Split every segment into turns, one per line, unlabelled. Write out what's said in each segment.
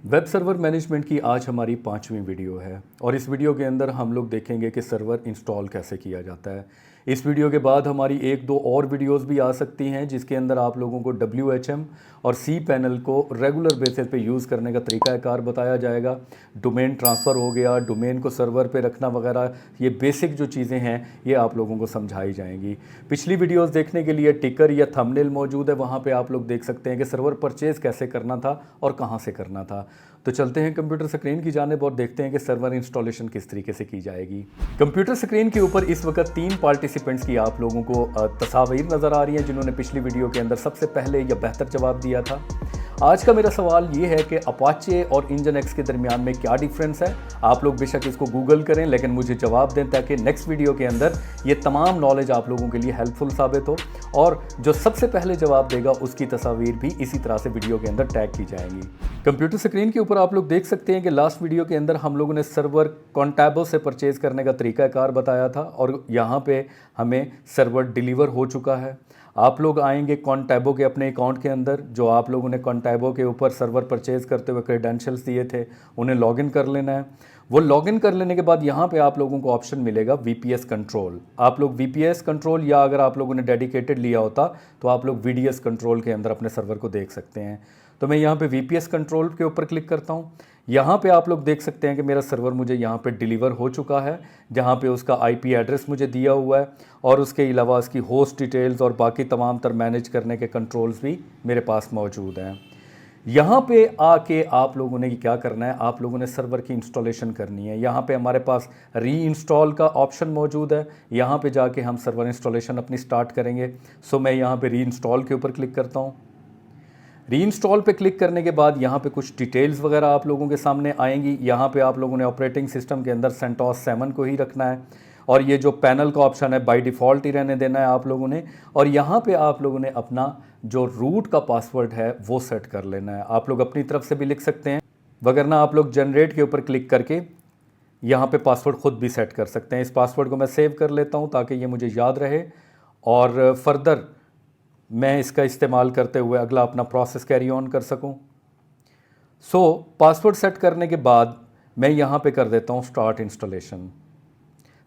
Web server management की आज हमारी 5वीं वीडियो है और इस वीडियो के अंदर हम लोग देखेंगे कि सर्वर इंस्टॉल कैसे किया जाता है। इस वीडियो के बाद हमारी एक दो और वीडियोस भी आ सकती हैं जिसके अंदर आप लोगों को WHM और cPanel को रेगुलर बेसिस पे यूज़ करने का तरीक़ाकार बताया जाएगा। डोमेन ट्रांसफ़र हो गया, डोमेन को सर्वर पे रखना वगैरह, ये बेसिक जो चीज़ें हैं ये आप लोगों को समझाई जाएंगी। पिछली वीडियोस देखने के लिए टिकर या थंबनेल मौजूद है, वहाँ पे आप लोग देख सकते हैं कि सर्वर परचेज़ कैसे करना था और कहाँ से करना था। तो चलते हैं कंप्यूटर स्क्रीन की जानिब और देखते हैं कि सर्वर इंस्टॉलेशन किस तरीके से की जाएगी। कंप्यूटर स्क्रीन के ऊपर इस वक्त 3 पार्टिसिपेंट्स की आप लोगों को तस्वीर नज़र आ रही हैं जिन्होंने पिछली वीडियो के अंदर सबसे पहले या बेहतर जवाब दिया था। आज का मेरा सवाल ये है कि अपाचे और इंजन एक्स के दरमियान में क्या डिफरेंस है। आप लोग बेशक इसको गूगल करें लेकिन मुझे जवाब दें ताकि नेक्स्ट वीडियो के अंदर ये तमाम नॉलेज आप लोगों के लिए हेल्पफुल साबित हो और जो सबसे पहले जवाब देगा उसकी तस्वीर भी इसी तरह से वीडियो के अंदर टैग की जाएंगी। कंप्यूटर स्क्रीन के ऊपर आप लोग देख सकते हैं कि लास्ट वीडियो के अंदर हम लोगों ने सर्वर कॉन्टैबो से परचेज़ करने का तरीक़ाकार बताया था और यहाँ पे हमें सर्वर डिलीवर हो चुका है। आप लोग आएंगे कॉन्टैबो के अपने अकाउंट के अंदर, जो आप लोगों ने कॉन्टैबो के ऊपर सर्वर परचेज़ करते हुए क्रेडेंशियल्स दिए थे उन्हें लॉगिन कर लेना है। वो लॉगिन कर लेने के बाद यहाँ पे आप लोगों को ऑप्शन मिलेगा VPS कंट्रोल। आप लोग VPS कंट्रोल या अगर आप लोगों ने डेडिकेटेड लिया होता तो आप लोग VDS कंट्रोल के अंदर अपने सर्वर को देख सकते हैं। तो मैं यहाँ पे VPS कंट्रोल के ऊपर क्लिक करता हूँ। यहाँ पे आप लोग देख सकते हैं कि मेरा सर्वर मुझे यहाँ पे डिलीवर हो चुका है, जहाँ पे उसका IP एड्रेस मुझे दिया हुआ है और उसके अलावा उसकी होस्ट डिटेल्स और बाकी तमाम तर मैनेज करने के कंट्रोल्स भी मेरे पास मौजूद हैं। यहाँ पे आके आप लोगों ने क्या करना है, आप लोगों ने सर्वर की इंस्टॉलेशन करनी है। यहाँ पे हमारे पास री इंस्टॉल का ऑप्शन मौजूद है, यहाँ पे जाके हम सर्वर इंस्टॉलेशन अपनी स्टार्ट करेंगे। सो मैं यहाँ पे री इंस्टॉल के ऊपर क्लिक करता हूँ। री इंस्टॉल पे क्लिक करने के बाद यहाँ पे कुछ डिटेल्स वगैरह आप लोगों के सामने आएंगी। यहाँ पे आप लोगों ने ऑपरेटिंग सिस्टम के अंदर CentOS 7 को ही रखना है और ये जो पैनल का ऑप्शन है बाय डिफ़ॉल्ट ही रहने देना है आप लोगों ने। और यहाँ पे आप लोगों ने अपना जो रूट का पासवर्ड है वो सेट कर लेना है। आप लोग अपनी तरफ से भी लिख सकते हैं, वगरना आप लोग जनरेट के ऊपर क्लिक करके यहाँ पे पासवर्ड ख़ुद भी सेट कर सकते हैं। इस पासवर्ड को मैं सेव कर लेता हूँ ताकि ये मुझे याद रहे और फर्दर मैं इसका इस्तेमाल करते हुए अगला अपना प्रोसेस कैरी ऑन कर सकूं। पासवर्ड सेट करने के बाद मैं यहाँ पे कर देता हूँ स्टार्ट इंस्टॉलेशन।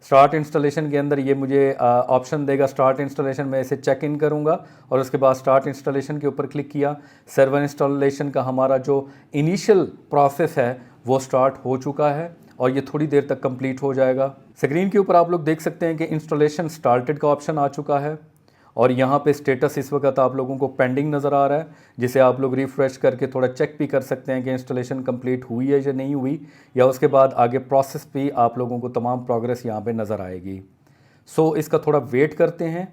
स्टार्ट इंस्टॉलेशन के अंदर ये मुझे ऑप्शन देगा स्टार्ट इंस्टॉलेशन। मैं इसे चेक इन करूँगा और उसके बाद स्टार्ट इंस्टॉलेशन के ऊपर क्लिक किया। सर्वर इंस्टॉलेशन का हमारा जो इनिशियल प्रोसेस है वो स्टार्ट हो चुका है और ये थोड़ी देर तक कंप्लीट हो जाएगा। स्क्रीन के ऊपर आप लोग देख सकते हैं कि इंस्टॉलेशन स्टार्टेड का ऑप्शन आ चुका है और यहाँ पे स्टेटस इस वक्त आप लोगों को पेंडिंग नज़र आ रहा है, जिसे आप लोग रिफ़्रेश करके थोड़ा चेक भी कर सकते हैं कि इंस्टॉलेशन कंप्लीट हुई है या नहीं हुई, या उसके बाद आगे प्रोसेस भी आप लोगों को तमाम प्रोग्रेस यहाँ पे नज़र आएगी। इसका थोड़ा वेट करते हैं।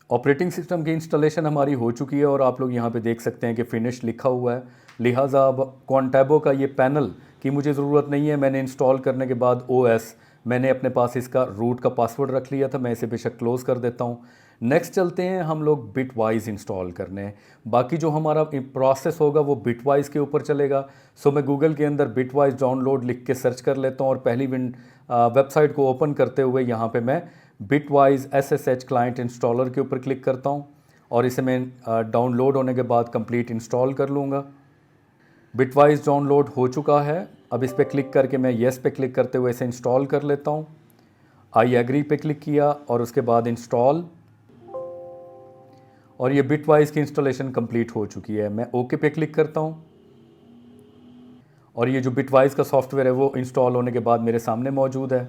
ऑपरेटिंग सिस्टम की इंस्टॉलेशन हमारी हो चुकी है और आप लोग यहाँ पे देख सकते हैं कि फिनिश लिखा हुआ है। लिहाजा अब कॉन्टैबो का ये पैनल की मुझे ज़रूरत नहीं है। मैंने इंस्टॉल करने के बाद OS मैंने अपने पास इसका रूट का पासवर्ड रख लिया था, मैं इसे बेशक क्लोज़ कर देता हूँ। नेक्स्ट चलते हैं हम लोग बिटवाइज इंस्टॉल करने। बाकी जो हमारा प्रोसेस होगा वो बिटवाइज के ऊपर चलेगा। मैं गूगल के अंदर बिटवाइज डाउनलोड लिख के सर्च कर लेता हूँ और पहली वेबसाइट को ओपन करते हुए यहाँ पे मैं बिटवाइज SSH क्लाइंट इंस्टॉलर के ऊपर क्लिक करता हूँ और इसे मैं डाउनलोड होने के बाद कंप्लीट इंस्टॉल कर लूँगा। बिटवाइज डाउनलोड हो चुका है। अब इस पर क्लिक करके मैं येस पे क्लिक करते हुए इसे इंस्टॉल कर लेता हूँ। आई एग्री पे क्लिक किया और उसके बाद इंस्टॉल, और ये बिटवाइज की इंस्टॉलेशन कंप्लीट हो चुकी है। मैं ओके पे क्लिक करता हूँ और ये जो बिटवाइज का सॉफ्टवेयर है वो इंस्टॉल होने के बाद मेरे सामने मौजूद है।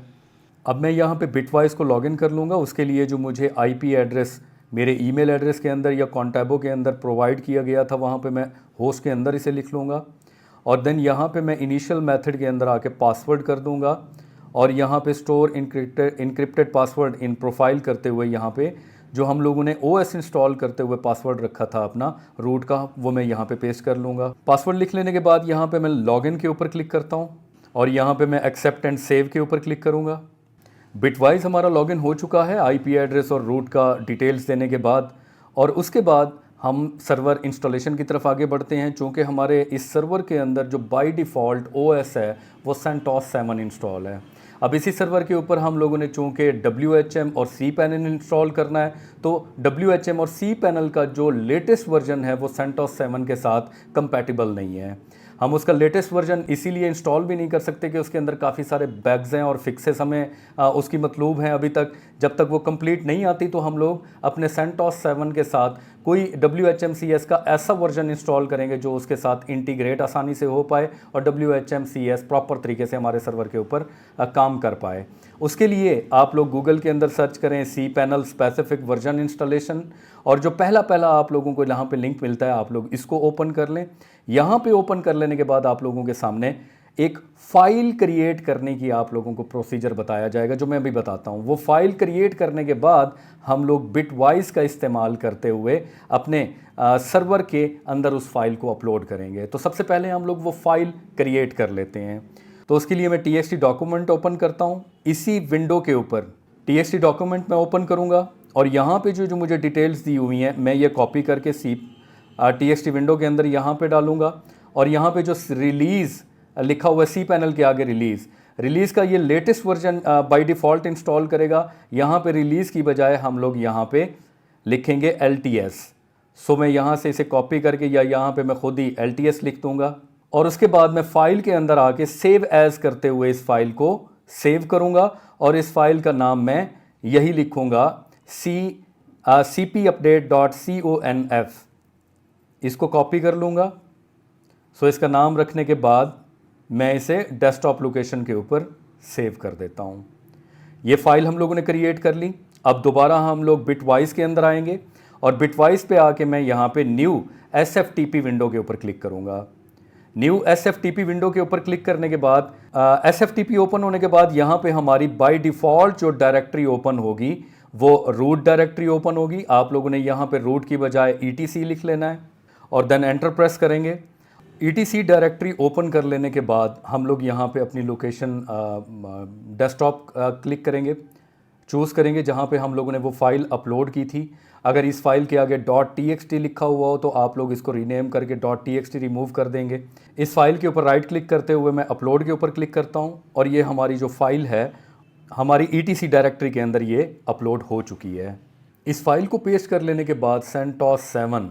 अब मैं यहाँ पे बिटवाइज को लॉगिन कर लूँगा। उसके लिए जो मुझे IP एड्रेस मेरे ईमेल एड्रेस के अंदर या कॉन्टैबो के अंदर प्रोवाइड किया गया था वहाँ पे मैं होस्ट के अंदर इसे लिख लूँगा और देन यहाँ पे मैं इनिशियल मेथड के अंदर आके पासवर्ड कर दूँगा और यहाँ पे स्टोर इनक्रिप्टेड पासवर्ड इन प्रोफाइल करते हुए यहाँ पे जो हम लोगों ने OS इंस्टॉल करते हुए पासवर्ड रखा था अपना रूट का, वो मैं यहाँ पे पेस्ट कर लूँगा। पासवर्ड लिख लेने के बाद यहाँ पे मैं लॉगिन के ऊपर क्लिक करता हूँ और यहाँ पे मैं एक्सेप्ट एंड सेव के ऊपर क्लिक करूँगा। बिटवाइज हमारा लॉगिन हो चुका है IP एड्रेस और रूट का डिटेल्स देने के बाद, और उसके बाद हम सर्वर इंस्टॉलेशन की तरफ आगे बढ़ते हैं। चूँकि हमारे इस सर्वर के अंदर जो बाय डिफ़ॉल्ट OS है वो CentOS 7 इंस्टॉल है। अब इसी सर्वर के ऊपर हम लोगों ने चूँकि WHM और cPanel इंस्टॉल करना है, तो WHM और cPanel का जो लेटेस्ट वर्जन है वो CentOS 7 के साथ कंपैटिबल नहीं है। हम उसका लेटेस्ट वर्जन इसीलिए इंस्टॉल भी नहीं कर सकते कि उसके अंदर काफ़ी सारे बैग्स हैं और फिक्सेस हमें उसकी मतलूब हैं अभी तक। जब तक वो कंप्लीट नहीं आती तो हम लोग अपने सेंटोस 7 के साथ कोई WHMCS का ऐसा वर्जन इंस्टॉल करेंगे जो उसके साथ इंटीग्रेट आसानी से हो पाए और WHMCS प्रॉपर तरीके से हमारे सर्वर के ऊपर काम कर पाए। उसके लिए आप लोग गूगल के अंदर सर्च करें cPanel स्पेसिफिक वर्जन इंस्टॉलेशन, और जो पहला आप लोगों को यहाँ पे लिंक मिलता है आप लोग इसको ओपन कर लें। यहाँ पे ओपन कर लेने के बाद आप लोगों के सामने एक फ़ाइल क्रिएट करने की आप लोगों को प्रोसीजर बताया जाएगा, जो मैं अभी बताता हूँ। वो फाइल क्रिएट करने के बाद हम लोग बिटवाइस का इस्तेमाल करते हुए अपने सर्वर के अंदर उस फाइल को अपलोड करेंगे। तो सबसे पहले हम लोग वो फाइल क्रिएट कर लेते हैं। तो उसके लिए मैं TXT डॉक्यूमेंट ओपन करता हूँ। इसी विंडो के ऊपर TXT डॉक्यूमेंट मैं ओपन करूँगा और यहाँ पे जो मुझे डिटेल्स दी हुई हैं मैं ये कॉपी करके TXT विंडो के अंदर यहाँ पे डालूँगा। और यहाँ पे जो रिलीज़ लिखा हुआ है cPanel के आगे रिलीज़ का ये latest version by default install करेगा। यहाँ पे रिलीज़ की बजाय हम लोग यहाँ पे लिखेंगे LTS। सो मैं यहाँ से इसे कॉपी करके या यहाँ पे मैं खुद ही LTS लिख दूँगा और उसके बाद मैं फ़ाइल के अंदर आके सेव एज़ करते हुए इस फाइल को सेव करूँगा और इस फाइल का नाम मैं यही लिखूँगा cpupdate.conf। इसको कॉपी कर लूँगा। सो इसका नाम रखने के बाद मैं इसे डेस्कटॉप लोकेशन के ऊपर सेव कर देता हूँ। ये फाइल हम लोगों ने क्रिएट कर ली। अब दोबारा हम लोग बिटवाइस के अंदर आएंगे और बिटवाइस पे आके मैं यहाँ पे न्यू SFTP विंडो के ऊपर क्लिक करूँगा। न्यू SFTP विंडो के ऊपर क्लिक करने के बाद SFTP ओपन होने के बाद यहाँ पे हमारी बाय डिफ़ॉल्ट जो डायरेक्टरी ओपन होगी वो रूट डायरेक्टरी ओपन होगी। आप लोगों ने यहाँ पे रूट की बजाय ETC लिख लेना है और देन एंटर प्रेस करेंगे। ETC डायरेक्टरी ओपन कर लेने के बाद हम लोग यहाँ पे अपनी लोकेशन डेस्कटॉप क्लिक करेंगे, चूज़ करेंगे जहाँ पे हम लोगों ने वो फाइल अपलोड की थी। अगर इस फाइल के आगे .txt लिखा हुआ हो तो आप लोग इसको रीनेम करके .txt रिमूव कर देंगे। इस फाइल के ऊपर राइट क्लिक करते हुए मैं अपलोड के ऊपर क्लिक करता हूँ और ये हमारी जो फाइल है हमारी ETC डायरेक्टरी के अंदर ये अपलोड हो चुकी है। इस फाइल को पेस्ट कर लेने के बाद सेंटोस 7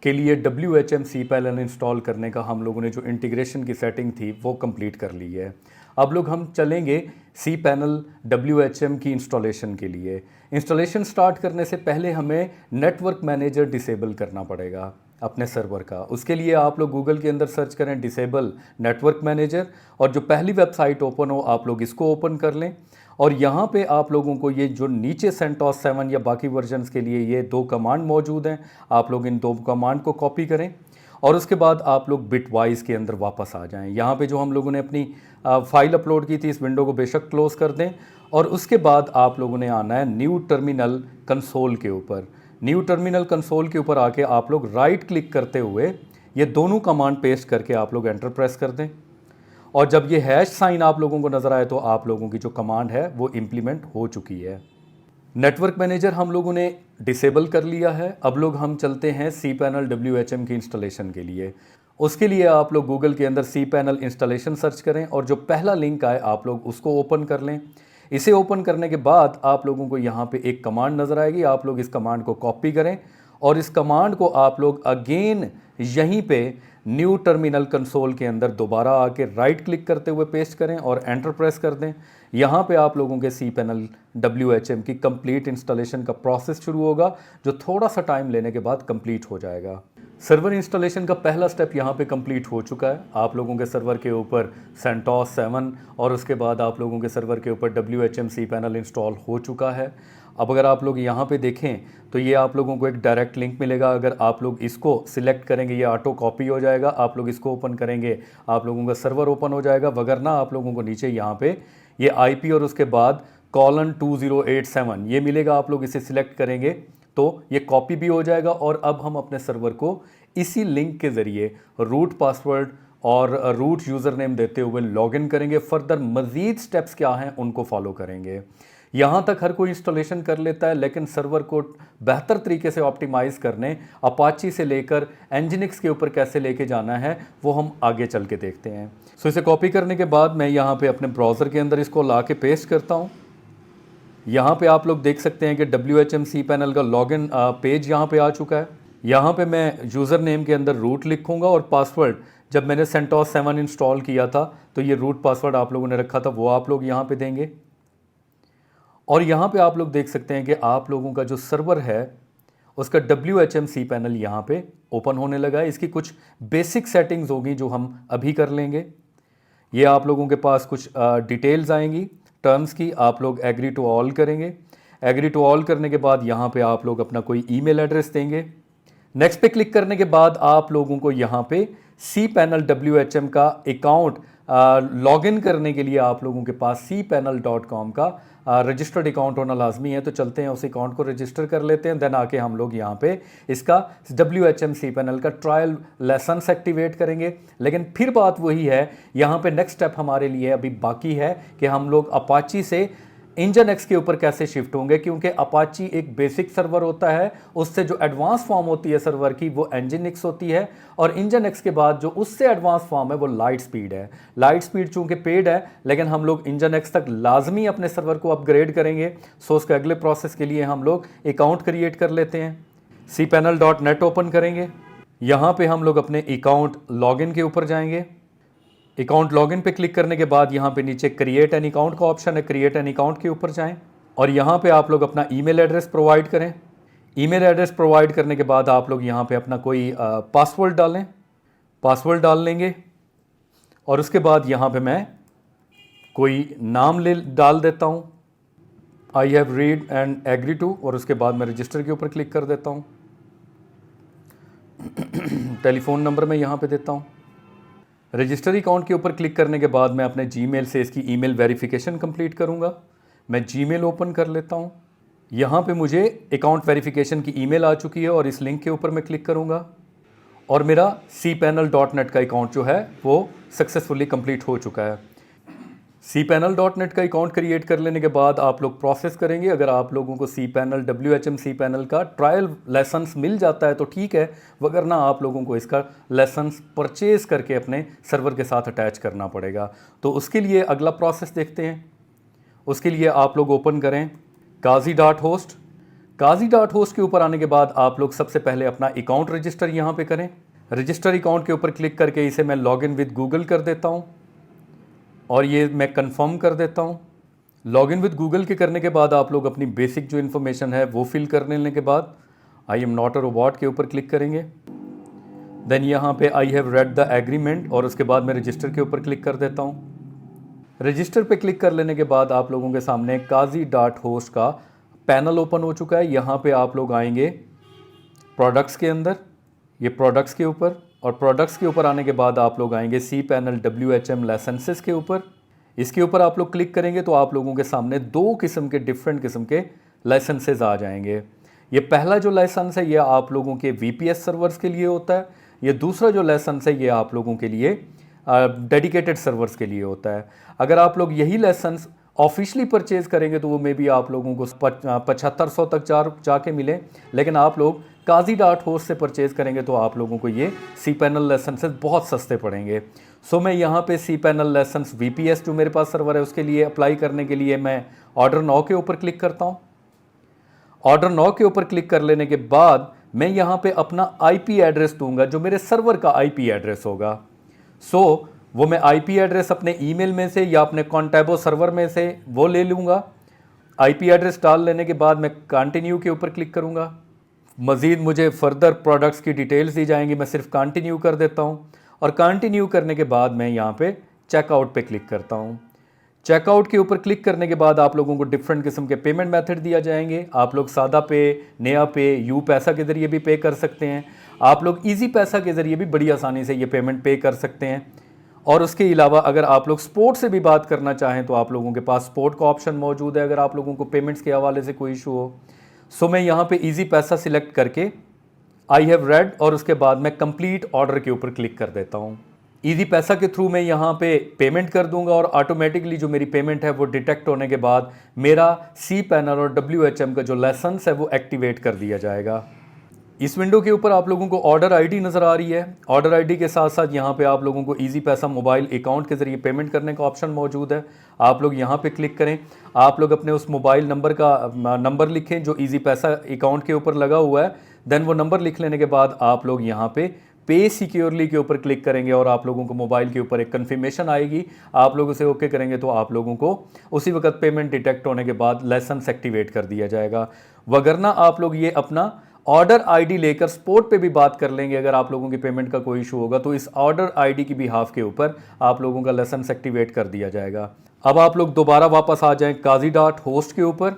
के लिए cPanel इंस्टॉल करने का हम लोगों ने जो इंटीग्रेशन की सेटिंग थी वो कंप्लीट कर ली है। अब लोग हम चलेंगे cPanel WHM की इंस्टॉलेशन के लिए। इंस्टॉलेशन स्टार्ट करने से पहले हमें नेटवर्क मैनेजर डिसेबल करना पड़ेगा अपने सर्वर का। उसके लिए आप लोग गूगल के अंदर सर्च करें डिसेबल नेटवर्क मैनेजर और जो पहली वेबसाइट ओपन हो आप लोग इसको ओपन कर लें। और यहाँ पे आप लोगों को ये जो नीचे सेंटोस 7 या बाकी वर्जन्स के लिए ये 2 कमांड मौजूद हैं, आप लोग इन 2 कमांड को कॉपी करें और उसके बाद आप लोग बिटवाइस के अंदर वापस आ जाएं। यहाँ पे जो हम लोगों ने अपनी फाइल अपलोड की थी इस विंडो को बेशक क्लोज कर दें और उसके बाद आप लोगों ने आना है न्यू टर्मिनल कंसोल के ऊपर। न्यू टर्मिनल कंसोल के ऊपर आके आप लोग राइट क्लिक करते हुए ये दोनों कमांड पेस्ट करके आप लोग एंटर प्रेस कर दें और जब ये हैश साइन आप लोगों को नज़र आए तो आप लोगों की जो कमांड है वो इम्प्लीमेंट हो चुकी है। नेटवर्क मैनेजर हम लोगों ने डिसेबल कर लिया है। अब लोग हम चलते हैं cPanel WHM की इंस्टॉलेशन के लिए। उसके लिए आप लोग गूगल के अंदर cPanel इंस्टॉलेशन सर्च करें और जो पहला लिंक आए आप लोग उसको ओपन कर लें। इसे ओपन करने के बाद आप लोगों को यहाँ पे एक कमांड नज़र आएगी, आप लोग इस कमांड को कॉपी करें और इस कमांड को आप लोग अगेन यहीं पे न्यू टर्मिनल कंसोल के अंदर दोबारा आके राइट क्लिक करते हुए पेस्ट करें और एंटर प्रेस कर दें। यहाँ पे आप लोगों के cPanel WHM की कंप्लीट इंस्टॉलेशन का प्रोसेस शुरू होगा जो थोड़ा सा टाइम लेने के बाद कंप्लीट हो जाएगा। सर्वर इंस्टॉलेशन का पहला स्टेप यहाँ पे कंप्लीट हो चुका है। आप लोगों के सर्वर के ऊपर सेंटोस 7 और उसके बाद आप लोगों के सर्वर के ऊपर WHM cPanel इंस्टॉल हो चुका है। अब अगर आप लोग यहाँ पे देखें तो ये आप लोगों को एक डायरेक्ट लिंक मिलेगा। अगर आप लोग इसको सिलेक्ट करेंगे ये ऑटो कॉपी हो जाएगा। आप लोग इसको ओपन करेंगे आप लोगों का सर्वर ओपन हो जाएगा, वगरना आप लोगों को नीचे यहाँ पे ये IP और उसके बाद :2087 ये मिलेगा। आप लोग इसे सिलेक्ट करेंगे तो ये कॉपी भी हो जाएगा और अब हम अपने सर्वर को इसी लिंक के ज़रिए रूट पासवर्ड और रूट यूज़र नेम देते हुए लॉगिन करेंगे। फर्दर मज़ीद स्टेप्स क्या हैं उनको फॉलो करेंगे। यहाँ तक हर कोई इंस्टॉलेशन कर लेता है, लेकिन सर्वर को बेहतर तरीके से ऑप्टिमाइज़ करने अपाची से लेकर एनजिनिक्स के ऊपर कैसे लेके जाना है वो हम आगे चल के देखते हैं। सो इसे कॉपी करने के बाद मैं यहाँ पे अपने ब्राउज़र के अंदर इसको ला के पेस्ट करता हूँ। यहाँ पे आप लोग देख सकते हैं कि WHM cPanel का लॉगिन पेज यहाँ पे आ चुका है। यहाँ पे मैं यूज़र नेम के अंदर रूट लिखूँगा और पासवर्ड जब मैंने सेंटोस 7 इंस्टॉल किया था तो ये रूट पासवर्ड आप लोगों ने रखा था, वो आप लोग यहाँ पे देंगे। और यहाँ पे आप लोग देख सकते हैं कि आप लोगों का जो सर्वर है उसका WHM cPanel यहाँ पे ओपन होने लगा है। इसकी कुछ बेसिक सेटिंग्स होगी जो हम अभी कर लेंगे। ये आप लोगों के पास कुछ डिटेल्स आएंगी टर्म्स की, आप लोग एग्री टू ऑल करेंगे। एग्री टू ऑल करने के बाद यहाँ पे आप लोग अपना कोई ईमेल एड्रेस देंगे। नेक्स्ट पे क्लिक करने के बाद आप लोगों को यहाँ पे cPanel WHM का अकाउंट लॉगिन करने के लिए आप लोगों के पास cpanel.com का रजिस्टर्ड अकाउंट होना लाजमी है। तो चलते हैं उस अकाउंट को रजिस्टर कर लेते हैं, देन आके हम लोग यहाँ पे इसका WHM cPanel का ट्रायल लेसन्स एक्टिवेट करेंगे। लेकिन फिर बात वही है, यहाँ पे नेक्स्ट स्टेप हमारे लिए अभी बाकी है कि हम लोग अपाची से इंजन के ऊपर कैसे शिफ्ट होंगे, क्योंकि अपाची एक बेसिक सर्वर होता है, उससे जो एडवांस फॉर्म होती है सर्वर की वो Nginx होती है, और Nginx के बाद जो उससे एडवांस फॉर्म है वो लाइट स्पीड है। लाइट स्पीड चूंकि पेड है, लेकिन हम लोग Nginx तक लाजमी अपने सर्वर को अपग्रेड करेंगे। सो उसके अगले प्रोसेस के लिए हम लोग अकाउंट क्रिएट कर लेते हैं। cpanel.net ओपन करेंगे। यहाँ पे हम लोग अपने अकाउंट लॉगिन के ऊपर जाएंगे। अकाउंट लॉगिन पे क्लिक करने के बाद यहाँ पे नीचे क्रिएट एन अकाउंट का ऑप्शन है, क्रिएट एन अकाउंट के ऊपर जाएं और यहाँ पे आप लोग अपना ईमेल एड्रेस प्रोवाइड करें। ईमेल एड्रेस प्रोवाइड करने के बाद आप लोग यहाँ पे अपना कोई पासवर्ड डालें, पासवर्ड डाल लेंगे और उसके बाद यहाँ पे मैं कोई नाम डाल देता हूँ, I have read and agree to, और उसके बाद मैं रजिस्टर के ऊपर क्लिक कर देता हूँ। टेलीफोन नंबर मैं यहाँ पे देता हूँ। रजिस्टर अकाउंट के ऊपर क्लिक करने के बाद मैं अपने जीमेल से इसकी ईमेल वेरिफिकेशन कंप्लीट करूंगा। मैं जीमेल ओपन कर लेता हूं। यहां पे मुझे अकाउंट वेरिफिकेशन की ईमेल आ चुकी है और इस लिंक के ऊपर मैं क्लिक करूंगा और मेरा cpanel.net का अकाउंट जो है वो सक्सेसफुली कंप्लीट हो चुका है। cpanel.net का अकाउंट क्रिएट कर लेने के बाद आप लोग प्रोसेस करेंगे। अगर आप लोगों को WHM cPanel का ट्रायल लाइसेंस मिल जाता है तो ठीक है, वगरना आप लोगों को इसका लाइसेंस परचेज करके अपने सर्वर के साथ अटैच करना पड़ेगा। तो उसके लिए अगला प्रोसेस देखते हैं। उसके लिए आप लोग ओपन करें kazi.host। kazi.host के ऊपर आने के बाद आप लोग सबसे पहले अपना अकाउंट रजिस्टर यहाँ पे करें। रजिस्टर अकाउंट के ऊपर क्लिक करके इसे मैं लॉगिन विद गूगल कर देता हूँ और ये मैं कंफर्म कर देता हूँ। लॉगिन विद गूगल के करने के बाद आप लोग अपनी बेसिक जो इन्फॉर्मेशन है वो फिल कर लेने के बाद I am not a robot के ऊपर क्लिक करेंगे। देन यहाँ पे I have read the agreement और उसके बाद मैं रजिस्टर के ऊपर क्लिक कर देता हूँ। रजिस्टर पे क्लिक कर लेने के बाद आप लोगों के सामने kazi.host का पैनल ओपन हो चुका है। यहाँ पे आप लोग आएंगे प्रोडक्ट्स के अंदर, ये प्रोडक्ट्स के ऊपर, और प्रोडक्ट्स के ऊपर आने के बाद आप लोग आएंगे cPanel WHM लाइसेंसेस के ऊपर। इसके ऊपर आप लोग क्लिक करेंगे तो आप लोगों के सामने दो किस्म के डिफरेंट किस्म के लाइसेंसेस आ जाएंगे। ये पहला जो लाइसेंस है ये आप लोगों के VPS सर्वर्स के लिए होता है। ये दूसरा जो लाइसेंस है ये आप लोगों के लिए डेडिकेटेड सर्वर्स के लिए होता है। अगर आप लोग यही लाइसेंस ऑफिशियली परचेज करेंगे तो वो मे बी आप लोगों को 7500 तक जाके मिले, लेकिन आप लोग kazi.host से परचेज करेंगे तो आप लोगों को ये cPanel लाइसेंसेस बहुत सस्ते पड़ेंगे। सो मैं यहाँ पे cPanel लाइसेंस VPS जो मेरे पास सर्वर है उसके लिए अप्लाई करने के लिए मैं ऑर्डर नाउ के ऊपर क्लिक करता हूँ। ऑर्डर नाउ के ऊपर क्लिक कर लेने के बाद मैं यहाँ पे अपना IP एड्रेस दूंगा जो मेरे सर्वर का IP एड्रेस होगा। सो वो मैं IP एड्रेस अपने ईमेल में से या अपने कॉन्टैबो सर्वर में से वो ले लूँगा। IP एड्रेस डाल लेने के बाद मैं कंटिन्यू के ऊपर क्लिक करूँगा। मज़ीद मुझे फर्दर प्रोडक्ट्स की डिटेल्स दी जाएंगी, मैं सिर्फ कंटिन्यू कर देता हूँ और कंटिन्यू करने के बाद मैं यहाँ पे चेकआउट पे क्लिक करता हूँ। चेकआउट के ऊपर क्लिक करने के बाद आप लोगों को डिफरेंट किस्म के पेमेंट मेथड दिया जाएंगे। आप लोग सादा पे, नया पे, यू पैसा के ज़रिए भी पे कर सकते हैं। आप लोग ईजी पैसा के ज़रिए भी बड़ी आसानी से ये पेमेंट पे कर सकते हैं। और उसके अलावा अगर आप लोग स्पोर्ट से भी बात करना चाहें तो आप लोगों के पास स्पोर्ट का ऑप्शन मौजूद है अगर आप लोगों को पेमेंट्स के हवाले से कोई इशू हो। सो मैं यहाँ पे इजी पैसा सिलेक्ट करके आई हैव रेड और उसके बाद मैं कंप्लीट ऑर्डर के ऊपर क्लिक कर देता हूँ। इजी पैसा के थ्रू मैं यहाँ पे पेमेंट कर दूंगा और ऑटोमेटिकली जो मेरी पेमेंट है वो डिटेक्ट होने के बाद मेरा cPanel और WHM का जो लाइसेंस है वो एक्टिवेट कर दिया जाएगा। इस विंडो के ऊपर आप लोगों को ऑर्डर आईडी नज़र आ रही है। ऑर्डर आईडी के साथ साथ यहाँ पे आप लोगों को इजी पैसा मोबाइल अकाउंट के ज़रिए पेमेंट करने का ऑप्शन मौजूद है। आप लोग यहाँ पे क्लिक करें, आप लोग अपने उस मोबाइल नंबर का नंबर लिखें जो इजी पैसा अकाउंट के ऊपर लगा हुआ है। देन वो नंबर लिख लेने के बाद आप लोग यहाँ पे पे सिक्योरली के ऊपर क्लिक करेंगे और आप लोगों को मोबाइल के ऊपर एक कन्फर्मेशन आएगी, आप लोग उसे ओके करेंगे तो आप लोगों को उसी वक्त पेमेंट डिटेक्ट होने के बाद लाइसेंस एक्टिवेट कर दिया जाएगा। वगरना आप लोग ये अपना ऑर्डर आईडी लेकर स्पॉट पे भी बात कर लेंगे। अगर आप लोगों की पेमेंट का कोई इशू होगा तो इस ऑर्डर आईडी की बिहाफ के ऊपर आप लोगों का लाइसेंस एक्टिवेट कर दिया जाएगा। अब आप लोग दोबारा वापस आ जाएं काजी डॉट होस्ट के ऊपर।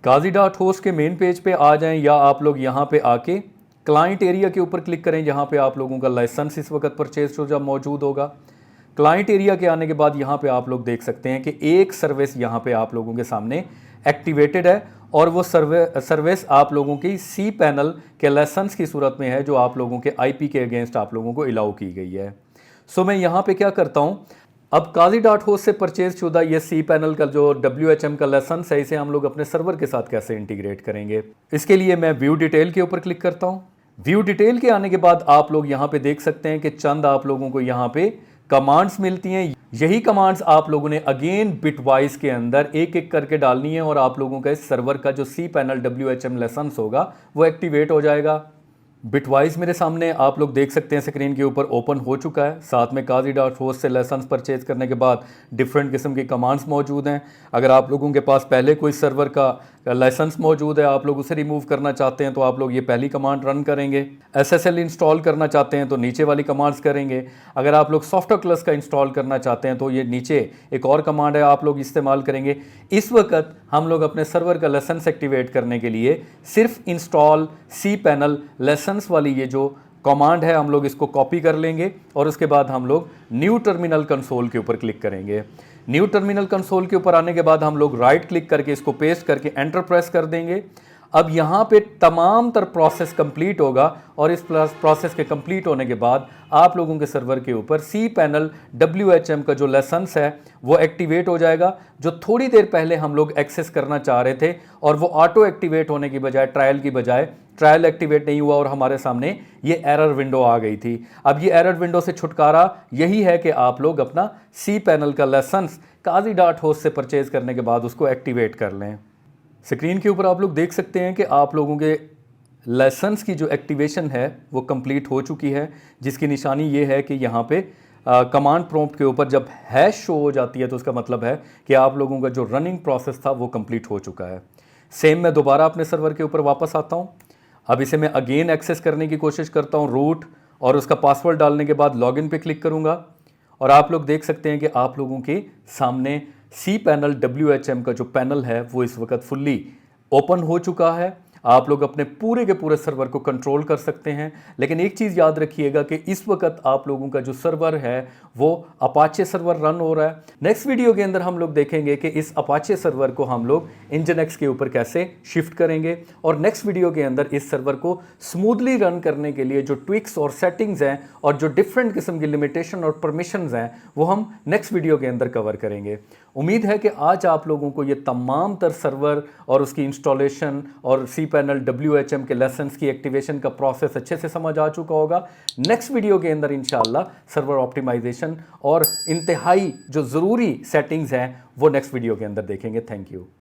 काजी डॉट होस्ट के मेन पेज पे आ जाएं या आप लोग यहाँ पे आके क्लाइंट एरिया के ऊपर क्लिक करें, जहाँ पे आप लोगों का लाइसेंस इस वक्त परचेज जो मौजूद होगा। क्लाइंट एरिया के आने के बाद यहाँ पे आप लोग देख सकते हैं कि एक सर्विस यहाँ पे आप लोगों के सामने एक्टिवेटेड है और वो सर्विस आप लोगों की सी पैनल के लाइसेंस की सूरत में है, जो आप लोगों के आईपी के अगेंस्ट आप लोगों को अलाउ की गई है। सो मैं यहाँ पे क्या करता हूँ, अब काजी डॉट होस्ट से परचेज शुदा ये सी पैनल का जो WHM का लाइसेंस है, इसे हम लोग अपने सर्वर के साथ कैसे इंटीग्रेट करेंगे। इसके लिए मैं व्यू डिटेल के ऊपर क्लिक करता हूँ। व्यू डिटेल के आने के बाद आप लोग यहाँ पे देख सकते हैं कि चंद आप लोगों को यहाँ पे कमांड्स मिलती हैं। यही कमांड्स आप लोगों ने अगेन बिटवाइज के अंदर एक एक करके डालनी है और आप लोगों का इस सर्वर का जो सी पैनल WHM लाइसेंस होगा वो एक्टिवेट हो जाएगा। बिटवाइज मेरे सामने आप लोग देख सकते हैं स्क्रीन के ऊपर ओपन हो चुका है। साथ में काजी डॉट होस्ट से लाइसेंस परचेज करने के बाद डिफरेंट किस्म की कमांड्स मौजूद हैं। अगर आप लोगों के पास पहले कोई सर्वर का लाइसेंस मौजूद है, आप लोग उसे रिमूव करना चाहते हैं तो आप लोग ये पहली कमांड रन करेंगे। SSL इंस्टॉल करना चाहते हैं तो नीचे वाली कमांड्स करेंगे। अगर आप लोग सॉफ्टवेयर क्लस का इंस्टॉल करना चाहते हैं तो ये नीचे एक और कमांड है, आप लोग इस्तेमाल करेंगे। इस वक्त हम लोग अपने सर्वर का लाइसेंस एक्टिवेट करने के लिए सिर्फ इंस्टॉल सी पैनल लाइसेंस वाली ये जो कमांड है हम लोग इसको कॉपी कर लेंगे और उसके बाद हम लोग न्यू टर्मिनल कंसोल के ऊपर क्लिक करेंगे। न्यू टर्मिनल कंसोल के ऊपर आने के बाद हम लोग राइट क्लिक करके इसको पेस्ट करके एंटर प्रेस कर देंगे। अब यहाँ पे तमाम तर प्रोसेस कंप्लीट होगा और इस प्रोसेस के कंप्लीट होने के बाद आप लोगों के सर्वर के ऊपर सी पैनल WHM का जो लाइसेंस है वो एक्टिवेट हो जाएगा, जो थोड़ी देर पहले हम लोग एक्सेस करना चाह रहे थे और वो ऑटो एक्टिवेट होने की बजाय ट्रायल एक्टिवेट नहीं हुआ और हमारे सामने ये एरर विंडो आ गई थी। अब ये एरर विंडो से छुटकारा यही है कि आप लोग अपना सी पैनल का लाइसेंस काजी डॉट होस्ट से परचेज करने के बाद उसको एक्टिवेट कर लें। स्क्रीन के ऊपर आप लोग देख सकते हैं कि आप लोगों के लाइसेंस की जो एक्टिवेशन है वो कंप्लीट हो चुकी है, जिसकी निशानी ये है कि यहाँ पे कमांड प्रॉम्प्ट के ऊपर जब हैश शो हो जाती है तो उसका मतलब है कि आप लोगों का जो रनिंग प्रोसेस था वो कंप्लीट हो चुका है। सेम मैं दोबारा अपने सर्वर के ऊपर वापस आता हूँ। अब इसे मैं अगेन एक्सेस करने की कोशिश करता हूँ रूट और उसका पासवर्ड डालने के बाद लॉगिन पे क्लिक करूँगा और आप लोग देख सकते हैं कि आप लोगों के सामने सी पैनल WHM का जो पैनल है वो इस वक्त फुल्ली ओपन हो चुका है। आप लोग अपने पूरे के पूरे सर्वर को कंट्रोल कर सकते हैं। लेकिन एक चीज़ याद रखिएगा कि इस वक्त आप लोगों का जो सर्वर है वो अपाचे सर्वर रन हो रहा है। नेक्स्ट वीडियो के अंदर हम लोग देखेंगे कि इस अपाचे सर्वर को हम लोग NGINX के ऊपर कैसे शिफ्ट करेंगे और नेक्स्ट वीडियो के अंदर इस सर्वर को स्मूथली रन करने के लिए जो ट्विक्स और सेटिंग्स हैं और जो डिफरेंट किस्म की लिमिटेशन और परमिशंस हैं वो हम नेक्स्ट वीडियो के अंदर कवर करेंगे। उम्मीद है कि आज आप लोगों को ये तमाम तर सर्वर और उसकी इंस्टॉलेशन और सी पैनल WHM के लाइसेंस की एक्टिवेशन का प्रोसेस अच्छे से समझ आ चुका होगा। नेक्स्ट वीडियो के अंदर इंशाल्लाह सर्वर ऑप्टिमाइजेशन और इंतहाई जो ज़रूरी सेटिंग्स हैं वो नेक्स्ट वीडियो के अंदर देखेंगे। Thank you.